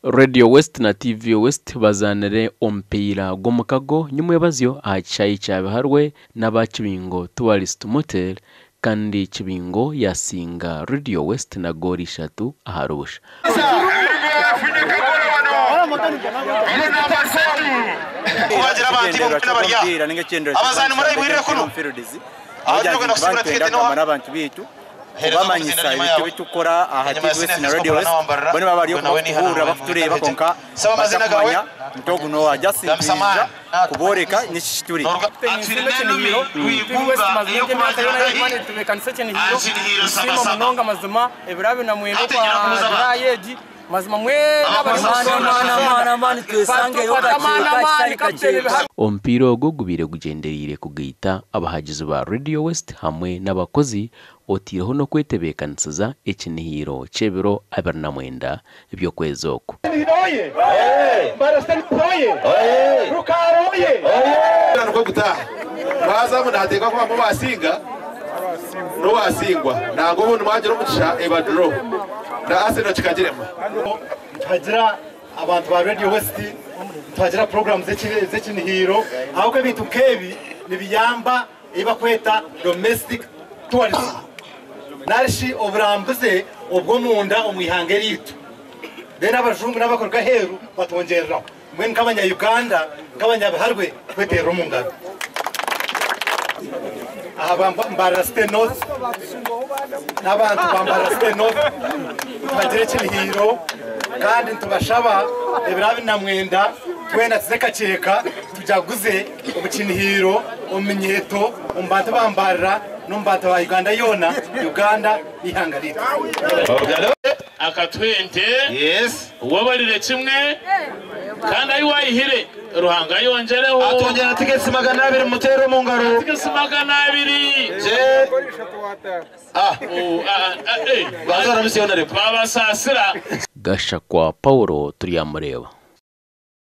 Radio West na TV West bazanire omupiira gw'omukago nyuma y'abazyo ahakichayi kya Biharwe n'aba Kabingo Tourist Motel kandi Kabingo yasinga Radio West na goli 3 aharusha. Bamanyisa ibiti bitukora ahati West na Radio West bone babari yo kuhura bafutureba konka amazina gawe mtogo no ajasinza kuboreka nishituri Atwile chenihiro West mazungu y'amatayona y'Imana tubekanisa chenihiro simo munonga mazuma ebirabe na mwendo kwa yeji mazuma mwe n'abana twesange yo ompiro go gubire gugenderire kugita abahagizi ba Radio West hamwe n'abakozi otireho no kwetebekanisiza ekinihiro cyebiro 29 ibyo kwezoko nuko gutaha baza munateka ko basinga no basingwa nago buntu mwaje no mucisha ebadro na aseno kikagirema twagira abantu ba Radio West twagira programs z'ekinihiro aho ko bintu kebi nibiyamba iba kweta domestic tourism narishi oburambuze ubwo munda omwihangeri yitu dena abajungu n'abakorwa heru batongerera mwe nk'abanya Uganda nk'abanya Biharwe kwetera umungano aha Mbarara North n'abantu bambara North bagire kinihiro kandi tubashaba ebirabi na mwenda twena tsekaceka tujaguze obukinihiro omenyeto ombata bambarira nombata wa Uganda yona Uganda ihangarira akatwente yes wabarire kimwe kandi ayi wayihire ruhanga yongereho atongera tigesi 200 mutero mu ngaro tigesi 200 je bazora misiyonare babasasira gasha kwa Paulo turiyamureba.